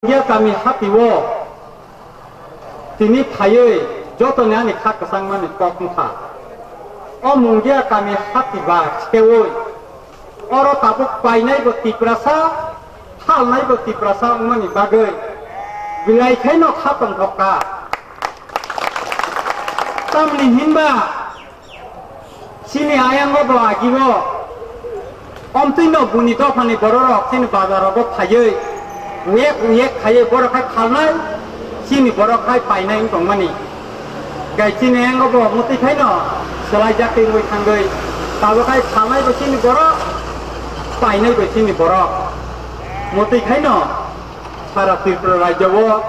Dia kami hati wo, tini thayoi, joto ni ani khak sang mani kokung tha. Omung dia kami hati ba chewoi, oro tabuk pai nai bo tiprasa, hal nai bo tiprasa mani bagoi, bilai khai no khatong thokka. Tamli hinba, sini ayang bo agi bo, omtino buni to phani bororok sini bazar bo thayoi. Uyek kaya borok kaya khalnai, sini borok kaya painai tong mani. Gaya sini yang ngobo muti kaya no, selai jaki ngui tanggai, tahu kaya khalnai bo sini borok, painai bo sini borok. Muti kaya no, para Tripura Raja wo,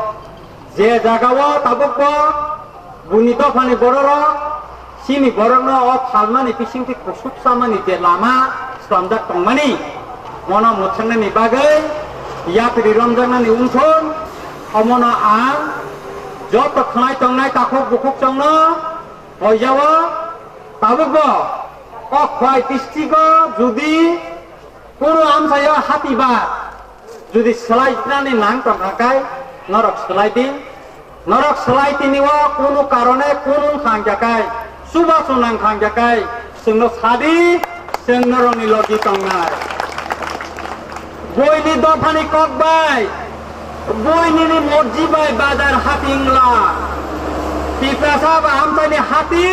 je jaga wo tabuk wo, bunito fani borok, sini borok no o khalmani pising ti kusuk sama ni je lama, selamjak tong mani. Mono mutsang ni bagai. Ya kiri Ramadan ni unsun, amona ang, jod terkenai tongnai takuk bukuk congno, oh jawa, tabuk bo, oh kwai tistigo, judi, kuno am saya hati ba, judi selai ni nang tongkakai, norok selai tini wa kuno karone kuno khang jakai, suba sunang khang jakai, sungno sadi, sungno roni logi tongnai. Boy ni dofani kok bay, boy ni moji bay bazar hati ingla. Tiprasa ba am tani hati,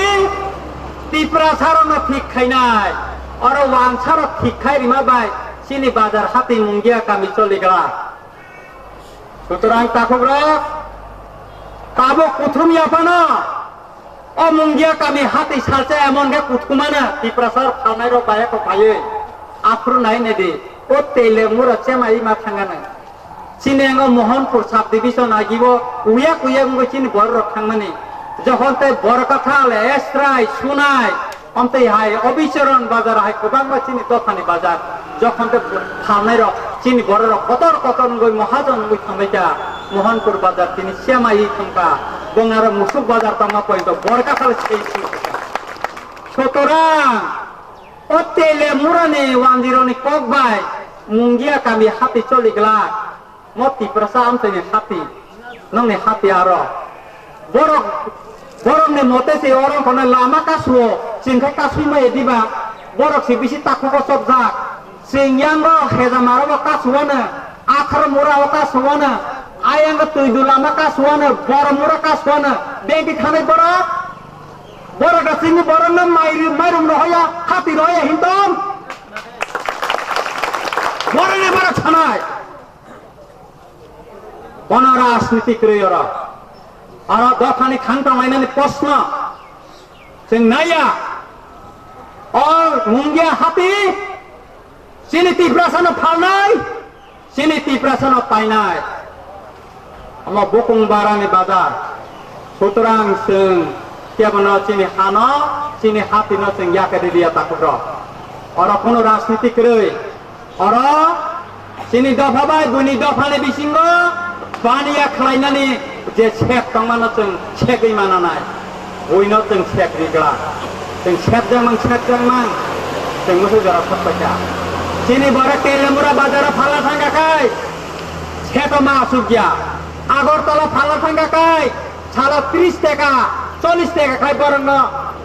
tiprasa ro thik khainai, aro wangsa ro thik khai rima bay, sini bazar hati mungia kami choli gala. Sutorang takuk ro, tabuk kuthum yapana, o mungia kami hati salce emon ga kuthumana, tiprasa khalnai ro baya ko paye, afru nai nedi. O tele mura cema ima thangana sini ngo Mohanpur sub division agibo uyak ngo sini borok thangmani jokhon te borokatha le estrai sunai amte hai obicharon bazar hai kobang sini dofani bazar jokhon te thalnai ro sini borok kotor ngoi mahajon ngoi thangmeja Mohanpur bazar tini cema i thangka bongara musuk bazar tama pointo borokatha sei sotorang Otele murane wandironi kokbai mungia kami hati coli gelak moti perasaan tene hati nong ne hati aro borok ne mote si orang kona lama kaswo singkai kaswi ma ediba borok si bisi takku ko sobjak sing yang ro heza maro kaswana akhar mura kaswana ayang tuidu lama kaswana bor mura kaswana begi thane borok borok sini borok na mairum roya hati roya hintom borok ne borok thanai kono rajniti kriyora ara dokhani khangta mainani posna sing naya or mungia hati sini tiprasana phalnai sini tiprasana painai ama bokung barani bazar sutorang sing tiapana sini hana sini hati no sing yakade dia takuro ora kono rajniti kriyoi ora sini dofa bai duni dofa le bisingo bania khlainani je chek tangmana sing chekei mananai oino sing chek rigla sing chek jang mang sing musu jara photpacha sini bara kelemura bazar phala thanga kai cheto ma asugya agartala phala thanga kai chala 30 taka 40 taka khai barang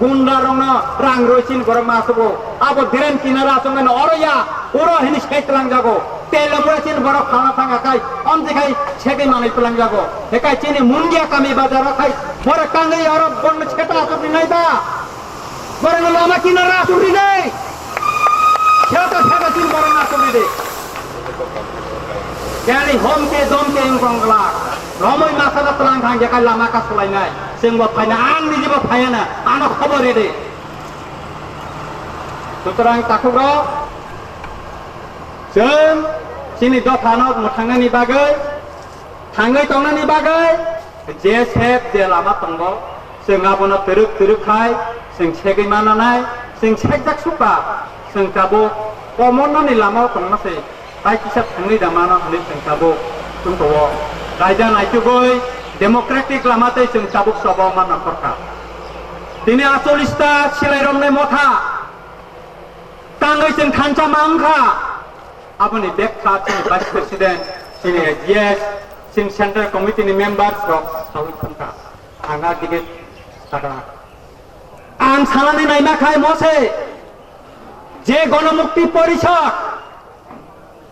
gunda rong rang roisin gorong masubo abo diren kinara songen oroya oro hini skait lang jago telemura chin borok khana thanga kai amje kai chege manai pelang jago hekai chini mungia kami bazar kai borok kangai oro bon cheta asuri nai ba borong lama kinara asuri dei cheta chin borong asuri dei Kali home ke dom ke ingkongla Romoi masala telang thang jakai lama ka sulai nai sing bo phaina an ni jibo phayana ano khobor ede sutorang takuro sing sini do thano muthangani bagai thangai tongnani bagai je sep je lama tongbo sing abono teruk khai sing chegei mananai sing chegjak supa sing tabo komonani lama tongnase pai kisap thangai damana hali sing tabo tungtowo raja naitugoi demokratik lamate sing cabuk sabau mana korka dini asolista silai romne motha tangai sing khancha mangkha apani bekha sing vice president sini yes जों central कमिटिनि members रक सावि थांखा आंहा दिगे थागा आं सानानै नायमाखाय मसे जे गणमुक्ति परिषद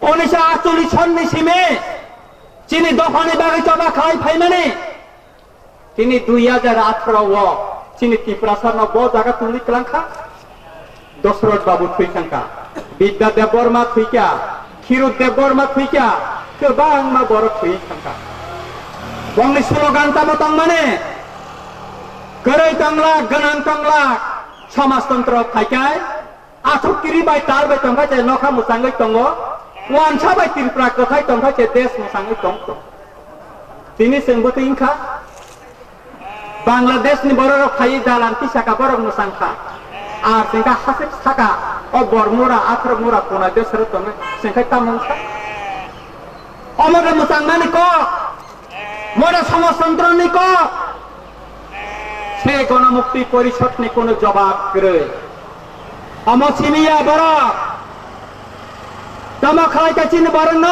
1948 सननि सिमे चिनि दफानि बागै चबा खाय फाइमाने তিনি 2018 চিনি ত্রিপুরাসার নব জায়গা তুলি ক্লাঙ্কা দশরথ বাবু থৈখাঙ্কা বিদ্যাদেব বর্মা থৈকা ক্ষীরোদেব বর্মা থৈকা गोबां मा बर थैखांका बंनि स्लोगान तामो तंमाने गरै तंगला गनां तंगला समाजतंत्र फाइकाय आथुकिरि बाय तार बाय तंखा जे नखा मुसाङै तंगो वानसा बाय त्रिपुरा कथाय तंखा जे देश मुसाङै तंग तिनि सोंबोते इंखा बांग्लादेश नि बरर phi दालांति Saka Barak मुसांखा are Senco हासे Saka a Baramura author मुरा कोना देसर तंग सेंखा तामंखा अमर मुसांमानि को मोरा समाजतंत्रनि को से गणमुक्ति परिषद नि कोनो जवाब करे अमसिमिया बरा तमा खाय का चिन बरन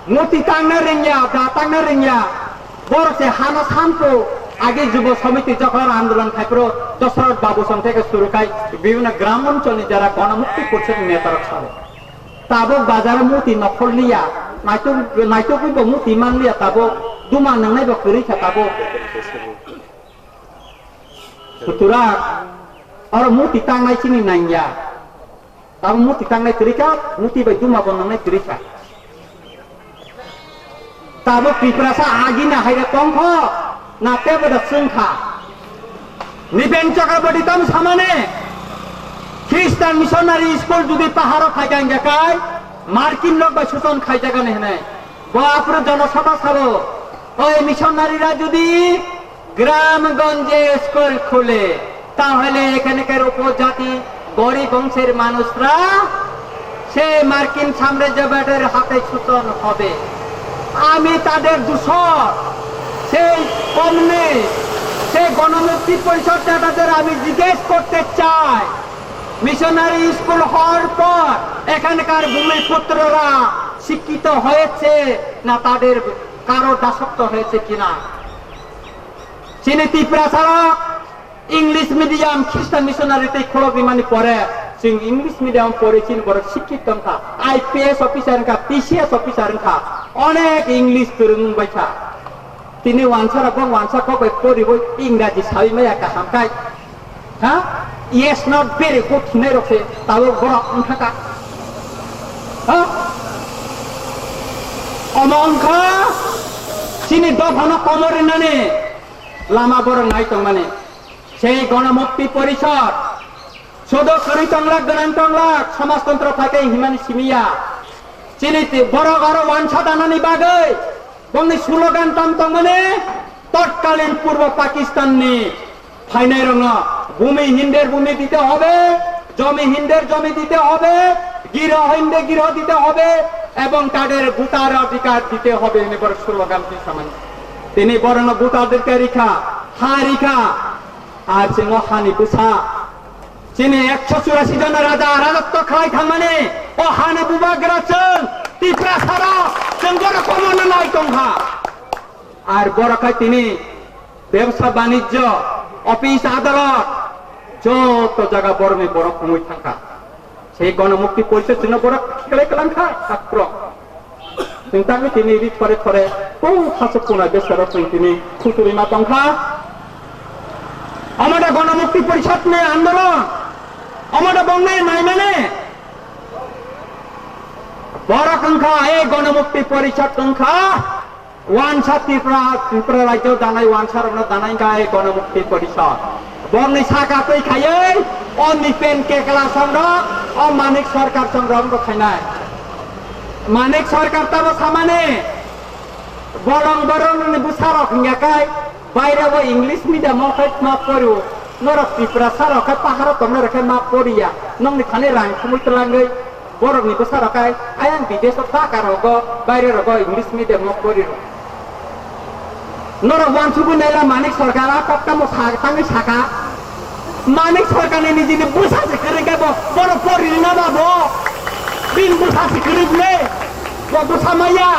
मुति तांगना रिंया दा तांगना रिंया बर से हाना सामको आगे जुब समिति जखर आंदोलन खाइप्रो दशरथ बाबू संथेके सुरुकाय विभिन्न ग्राम अंचलनि जारा गणमुक्ति परिषद नेतार छले ताबो बाजार मुति नखलनिया नाइतो को मुति मानलिया ताबो दुमा नंनाय बा करि था ताबो सुतुरा और मुति तांनाय चिनि नाइया ताबो मुति तांनाय तरिका मुति बाय दुमा बननाय तरिका ताबो त्रिपुरासा आगिना हायरे तंख नाते बदा संखा निबेन चक्रवर्ती तम सामाने ख्रिस्टान मिशनारि स्कूल जुदि पाहाड़ खाइगांगे काय मार्किन लोक बा शोषण खाइ जागा नेहने बापुर जनसभा साबो ओय मिशनारिरा जुदि গ্রামগঞ্জে স্কুল খুলে তাহলে এখানকার উপজাতি গরিব বংশের মানুষরা সে মার্কিন সাম্রাজ্যবাদের হাতে শোষণ হবে আমি তাদের দূষণ সেই কমনে সেই গণমুক্তি পরিষদটা তাদের আমি জিজ্ঞেস করতে চাই মিশনারি স্কুল হওয়ার পর এখানকার ভূমিপুত্ররা শিক্ষিত হয়েছে না তাদের কারো দাসত্ব হয়েছে কিনা চিনি ত্রিপুরা ছাড়া ইংলিশ মিডিয়াম খ্রিস্টান মিশনারিতে খোলো বিমানি পড়ে जों इंग्लिश मीडियम पढ़ेছি बड़ शिक्षित था आईपीएस ऑफिसर का पीसीएस ऑफिसर का अनेक इंग्लिश फोरोंबाय था तिनि वानसारा बं वानसा को पढ़िबो इंराजी साबिमाया का हमकाय हा यस नॉट वेरी गुड ने रखे ताबो बड़ अंखाका हा अमंखा चिनि दफाना कमरिनाने लामा बड़ नाय तो माने সেই গণমুক্তি পরিষদ সদো করি তংলাক গণান তংলাক সমাজতন্ত্র থাকে হিমানি সিমিয়া চিনিতে বড় বড় ওয়ানসা দানানি বাগৈ বংনি স্লোগান তম মানে তৎকালীন পূর্ব পাকিস্তান নি ফাইনাই রং ভূমি হিন্দের ভূমি দিতে হবে জমি হিন্দের জমি দিতে হবে গিরহ হিন্দে গিরহ দিতে হবে এবং তাদের ভূতার অধিকার দিতে হবে এনে বড় স্লোগানটি সামান তিনি বরণ ভূতাদেরকে রেখা হারিখা আর जों हानि बुसा चिनि 184 जन राजा राजत्व खाय थांमाने अ हानि बुबाग्रा जों त्रिपुरा सारा जों बड़ कमन नाय तंखा আর বড়খাই তিনি ব্যবসা বাণিজ্য অফিস আদালত যত জায়গা বড়মে বড় কমই থাকা সেই গণমুক্তি পরিষদ জন্য বড় খেলে কালাঙ্খা ছাত্র চিন্তাকে তিনি রিট করে করে কোন শাসকপুনা বেসার তিনি খুতুরি মা তংখা আমাদের গণমুক্তি পরিষদ নিয়ে আন্দোলন আমাদের বঙ্গে নাই মানে বড় সংখ্যা এই গণমুক্তি পরিষদ সংখ্যা ওয়ানসা ত্রিপুরা রাজ্য দানাই ওয়ানসার দানাই গায়ে গণমুক্তি পরিষদ বঙ্গে শাখা তৈ খাইয়ে অনিপেন কেকলা সংগ্রহ ও মানিক সরকার সংগ্রহ খাইনাই মানিক সরকার তাবো সামানে বরং বরং বুসারক হিঙ্গাকাই বাইরে वो इंग्लिश मीडियम माफ करू नर त्रिपुरा सारकाय पाहाड़ तमने रखे माफ करिया नंनि खाने रां खुमुतलांगै बरनि सारकाय आयां विदेश थाकार होगो বাইরে रगो इंग्लिश मीडियम माफ करिर नर वानसुबु नेला मानिक सरकारा कक्कामो सागतांगै साका मानिक सरकारनि निजिनि बुसासे करेगाबो बर परिना बाबो बिन बुसासे करिबले बुसामाया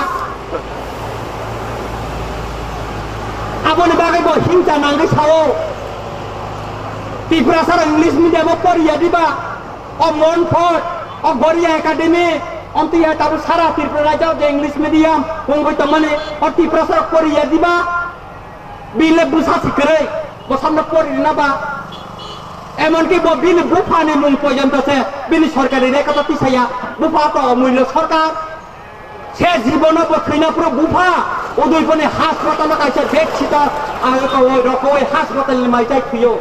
aboni bagai bo hingta nanggai sawo Tripura sara English medium poriya diba o Montfort o Goria Academy onti ya tabu sara Tripura raja je English medium ongoi tamane o Tripura sara poriya diba bile busa sikere bo samna pori na ba এমনকি বিল বুফানে মুং পর্যন্ত সে বিল সরকারি রেখা পিছাইয়া বুফা তো অমূল্য সরকার সে জীবন বথইনা পুরো বুফা ওদুইপনে হাসপাতাল কাছে দেখছি তো আর ওই রকম ওই হাসপাতাল মাইটাই থুইও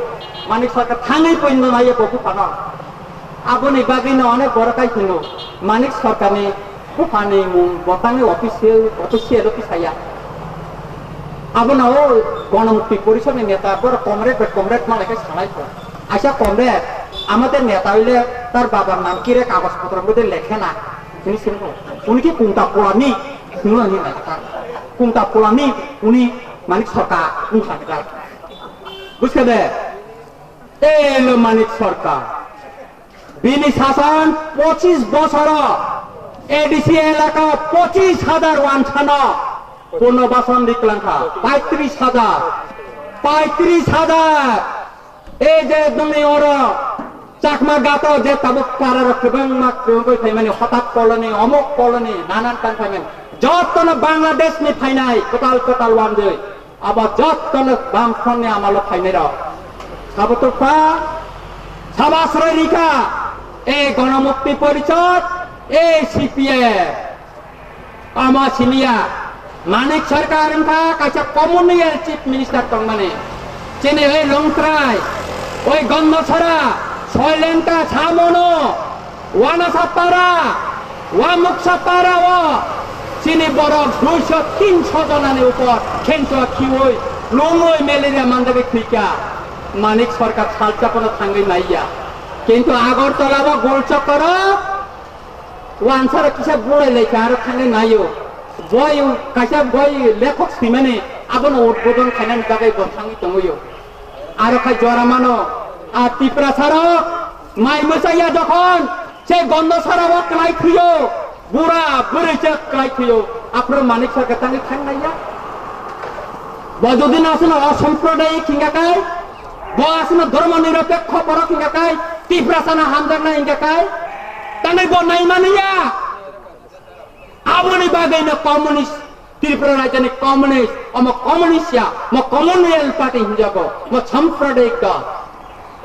মানিক সরকার থাঙাই পর্যন্ত নাই বুফা না আপনি বাগিনা অনেক বড় কাই থুনো মানিক সরকারনি বুফানি মুং বতানি অফিসিয়াল পিছাইয়া আপনাও গণমুক্তি পরিষদের নেতা বড় কমরেড মালাকে সালাই আচ্ছা কমরেড আমাদের নেতা হইলে তার বাবার নাম কি রে কাগজপত্রের মধ্যে লেখে না তিনি শুনবো উনি কি কুমতা পোড়ানি শুনুনি কুমতা পোড়ানি উনি মানিক সরকার বুঝতে দে এলো মানিক সরকার বিনি শাসন 25 বছর এডিসি এলাকা 25,000 ওয়ানছানা পুনর্বাসন দিকলাঙ্কা 35,000 এই যে তুমি ওরা চাকমা গাতো যে তাবুক কারা রাখবেন মানে হঠাৎ কলোনি অমুক কলোনি নানান কান ফাইমেন যতন বাংলাদেশ নি ফাইনাই কোটাল ওয়ান যে আবার যতন বামফ্রন্ট নি আমালো ফাইনাই র সাবতপা সাবাশ্রয় রিকা এই গণমুক্তি পরিষদ এই সিপিএম আমা সিনিয়া মানিক সরকার ইনকা কাছে কমিউনিয়াল চিফ মিনিস্টার তং মানে চেনে ওই লংত্রাই ওই গন্ধছড়া শৈলেন্টা ছামনো ওয়ানাসাপাড়া ওয়ামুকসাপাড়া ও চিনি বরফ 200-300 জনানি উপর খেঞ্চুয়া খিওই লংই ম্যালেরিয়া মানদাবে খুইকা মানিক সরকার সালচাপনা থাঙ্গই নাইয়া কিন্তু আগরতলা বা গোলচক্কর ওয়ানসার কিসে বড়াই লেখা আর থাঙ্গই নাইও বই কাইসা বই লেখক সিমানে আবন উদ্বোধন খাইনান জায়গায় বসাঙ্গি তঙ্গইও আর খাই জরা মানো আর ত্রিপুরা ছাড়ো মাই মশাইয়া যখন সে গন্ধ ছাড়াও ক্লাই থুইও বুড়া বুড়ি চেক ক্লাই থুইও আপনার মানিক সরকার তাঙ্গে খান নাইয়া বজদিন আসেন অসাম্প্রদায়িক কিংগাকাই ব আসেন ধর্ম নিরপেক্ষ বড় কিংগাকাই ত্রিপুরা সানা হামদার না ইংগাকাই তাঙ্গে ব নাই মানিয়া আপনি বাগাই না কমিউনিস্ট ত্রিপুরা রাজধানী কমিউনিস্ট অম কমিউনিস্টিয়া ম কমিউনিয়াল পার্টি হিজাবো ম সাম্প্রদায়িক দল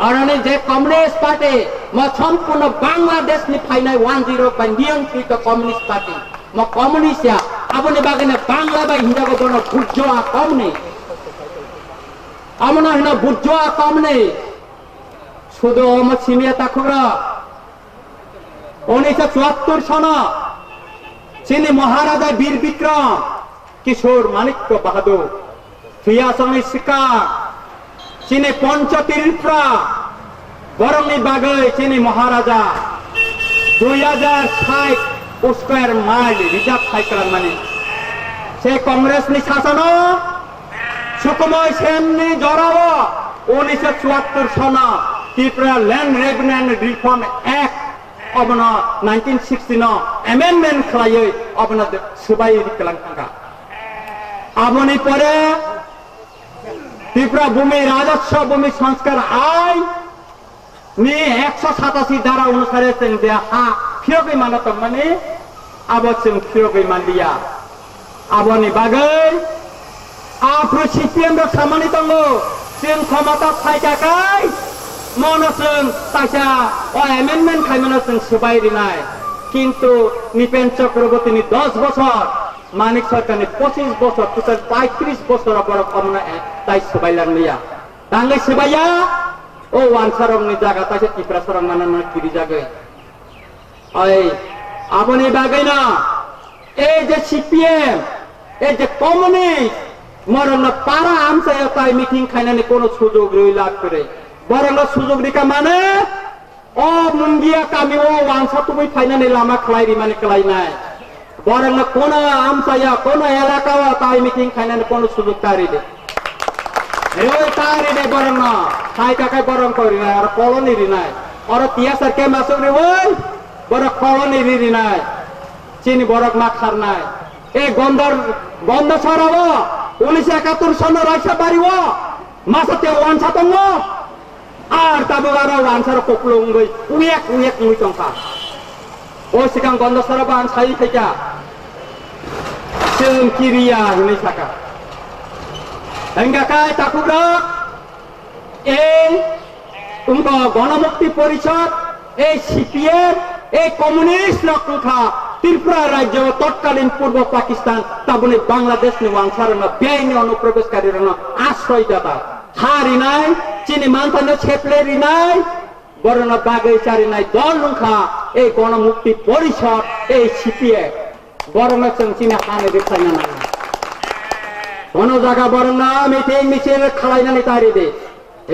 আর যে কমিউনিস্ট পার্টি ম সম্পূর্ণ বাংলাদেশ নি ফাইনাই 10 বাই নিয়ন্ত্রিত কমিউনিস্ট পার্টি ম কমিউনিস্টিয়া আপনি বাগাই না বাংলা বাই হিজাবো বন বুর্জোয়া কমিউনিস্ট আমনা হিনা বুর্জোয়া কমিউনিস্ট শুধু অম সিমিয়া তাকুরা 1974 সন চিনি মহারাজা বীর বিক্রম কিশোর মানিক্য বাহাদুর ফিয়াসনি শিকার চিনি পঞ্চতীর্থা বরংনি বাগৈ চিনি মহারাজা 2060 স্কয়ার মাইল রিজার্ভ সাইকেল মানে সে কংগ্রেস নি শাসন সুকুময় সেন নি জড়াও 1974 সন Tripura land revenue and reform act অবনা 1969 অ্যামেন্ডমেন্ট খাইয়ে অবনা সবাই দিকলাঙ্কা আমনি পরে ত্রিপুরা ভূমি রাজস্ব ভূমি সংস্কার আইন নি 187 ধারা অনুসারে যে ফিরগই মানত মানে আবচং ফিরগই মানলিয়া আবনি বাগৈ আফ্রো সিপিএম র সামানিত जों ক্ষমতা फायजाखाय मनो जों ताइसा एमेन्डमेन्ट खालामनो जों सोबाय रिनाय किन्तु निपेन चक्रवर्तीनि 10 बছর मानिक सरकारनि 25 বছর টোটাल 35 বছর বড় কমনা তাই সোবাইলার নিয়া তাঙ্গে সোবাইয়া ও ওয়ানসারংनि জায়গা তাইসে ত্রিপুরা सरং मानना किरि जागै ओइ আপনি বাগাইনা এই যে সিপিএম এই যে কমিউনিস্ট মরণ পারা আমসে তাই মিটিং খাইনানি কোন সুযোগ রইলা করে বরং সুযোগ রিকা মানে ও মুঙ্গিয়া কামি ও ওয়ানসা তুমি ফাইনানি লামা খলাইরি মানে কলাই নাই বরং কোন আমসায়া কোন এলাকা তাই মিটিং খাইনানি কোন সুযোগ তারি দে এই তারি দে বরং তাই কাকাই বরং করি না আর কলোনি রি নাই আর তিয়াসার কে মাসুক রে ওই বড় কলোনি রি নাই চিনি বরক মা খার নাই এই গন্ধ ছড়াবো 1971 সনের রাইসা বাড়িও মাসাতে ওয়ানসা দङ আর তাবো আরো ওয়ানসার কপলঙ্গै উয়েক উয়েক মুই দंखा ও सिगां गन्धसरा बान साइ फैका जों किरिया होनै साका हंगाकाय ताकुग्रा এই গণমুক্তি পরিষদ এই সিপিএম এই কমিউনিস্ট রক্ষা ত্রিপুরা রাজ্য তৎকালীন পূর্ব পাকিস্তান তাবনে বাংলাদেশ নি ওয়াংসারনা বেআইনি অনুপ্রবেশকারীরা আশ্রয়দাতা হারি নাই চিনি মানতানো ছেপলেরি নাই বরণ বাগৈ চারি নাই দল লুখা এই গণমুক্তি পরিষদ এই সিপিএম বরণ চিনি হানে রেখাইনা নাই কোন জায়গা বরণ না মিটিং মিছিল খালাইনানি তারি দে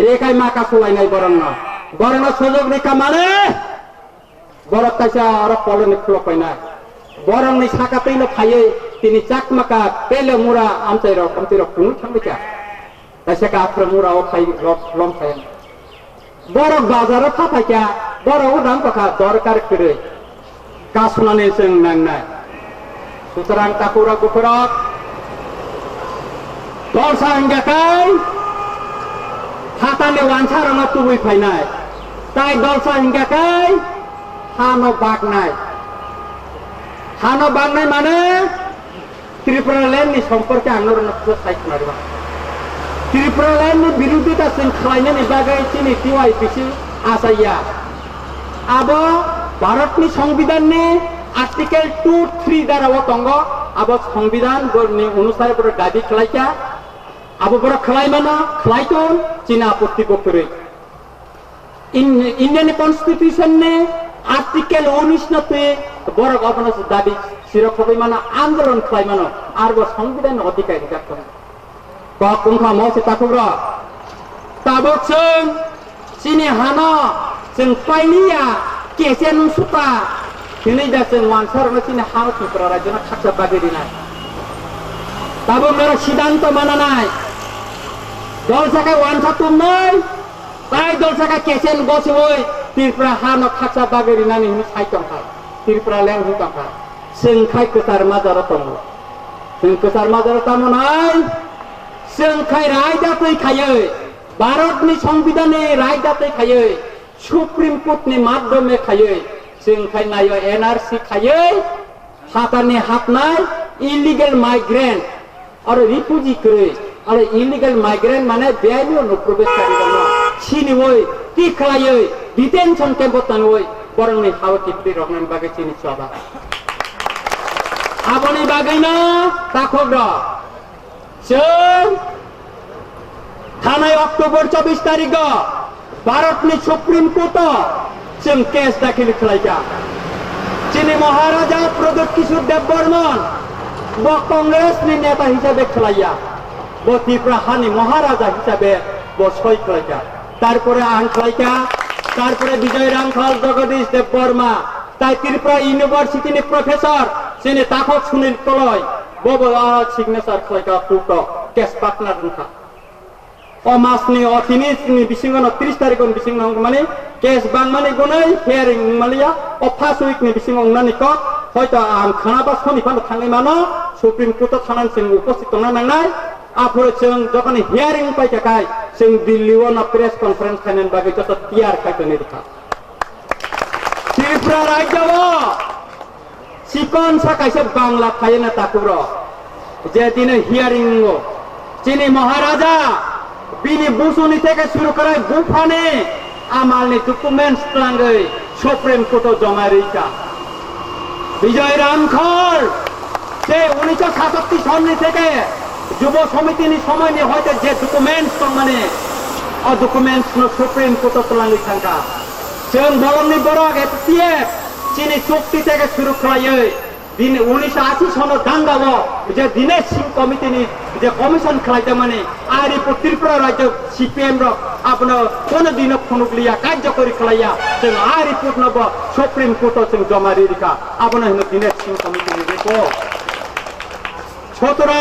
রেখাই মাকা সোলাইনাই বরণ সুযোগ রেখা মানে বরফ কাইসা আর পলনে খুলো পাইনাই বরং নি সাকাতেইনো ফাইয়ে তিনি চাকমাকা পেলে মুরা আমতাই কুনু থামবিকা তাইসা কাফ্র মুরা ও ফাই লম ফাই বরফ বাজারে ফাফাইকা বরফ উদাম কথা দরকার করে কাসনানে जों नांनाय সুতরাং তাকুরা গুফরক দলসা হিংগাকাই হাতালে ওয়ানসারনা তুবুই ফাইনাই তাই দলসা হিংগাকাই হানো বাগনাই মানে ত্রিপুরা ল্যান্ডनि সম্পর্কে আন্দোলন সাইখনাरिबा ত্রিপুরা ল্যান্डनि বিরোধিতা जों खालायनायनि बागै चिनि टिवाइपिसि आसाया आबो भारतनि संविधाननि आर्टिकल 2-3 द्वारा दङ आबो संविधाननि अनुसार बर दाबि खालायका आबो बर खालायमाना खालायतोन चिना आपत्ति गफोरै इंडियन कन्स्टिट्यूशन ने आर्टिकल 19 नते बर गभर्नस दाबी सिरखबै माना आन्दोलन खालायमानो आरो संविधान अधिकार गाखोन कखा मसे ताकुग्रा ताबो जों चिनि हाना जों पाइनिया केसेन सुपा दिनै दा जों वानसारनो चिनि हाना त्रिपुरा राज्यना खाकसा बागेरिना ताबो मेरा सिद्धांत मानानाय दल साखाय वानसा तुमनाय ताई दल साखाय केसेन गसोय त्रिपुरा हानो खाकसा बागेरिनानि हिनि साइतंखा त्रिपुरा लें हुतंखा जों खाय गोथार माजारा दङ जों गोथार माजारा तामनाय जों खाय रायदातै खायै भारतनि संविधाननि रायदातै खायै सुप्रीम कोर्टनि माध्यमे खायै जों खाय नायो एनआरसी खायै हातानि हाबनाय इलिगेल माइग्रेंट आरो रिफ्यूजी करे आरो इलिगेल माइग्रेंट माने बेआइनि अनुप्रवेशकारि दङ सिनिवै कि खालायै डिटेनशन कैम्प तानवै बरंनि हावति रखनायनि बागै चिनि सभा आबनि बागैना ताखग्रा जों थानाय अक्टोबर 24 तारिख भारतनि सुप्रीम कोर्ट जों केस दाखिल खालायगा चिनि महाराजा प्रदीप किशोर देव बर्मन ब कांग्रेसनि नेता हिसाबै खालाया ब त्रिपुरा हानि महाराजा हिसाबै ब सय खालायगा तारपरे आं खालायगा तारपरे विजय रांखाल जगदीश देव बर्मा ताई त्रिपुरा यूनिवर्सिटी प्रोफेसर चिनि ताखक सुनील तलय बबो सिगनेचार खालायगा कोर्ट केस पार्टनार रुखा अमासनि अथिनिसनि बिसिङाव 30 तारिखनि बिसिङाव माने केस बांमानि गनै हेयारिं मालिया अ फार्स्ट उइकनि बिसिङाव नानि क हयतो आं खानाबा सनिफान थांनाय मानो सुप्रीम कोर्ट थानानै जों उपस्थित दंना नांनाय आफोर जों जखन हेयारिं पाइकाय जों दिल्लीआव ना प्रेस कन्फारेन्स खालामनायनि बागै जत तियार खायतोनि रखा त्रिपुरा राज्यआव सिकन साखायसे बांला थायोना ताकुरो जे दिनै हियारिं चिनि महाराजा बिनि बुसुनि থেকে শুরু করে বুফানে আমালनि डकुमेंट्स लांगै सुप्रीम कोर्ट जमा रैका विजय रामखल যে 1967 সনनि থেকে যুব সমিতিनि সময়नि হয়তো যে डकुमेंट्स दं माने अ डकुमेंट्स नो सुप्रीम कोर्ट लांगै थांगा जों बरंनि बरक एफटीएफ चिनि चुक्ति থেকে শুরু खालायै दिन 1980 सनो दांगाव जे दिनेश सिंह कमिटिनि जे कमिशन खालायदों माने आरिपुर त्रिपुरा राज्य सीपीएम रो आपनो कोनो दिन फनुगलिया कार्यकरी खालाया जों आरिपुर नब सुप्रीम कोर्ट जों जमा रिका आपनो दिनेश सिंह कमिटिनि रिपोर्ट छोटरा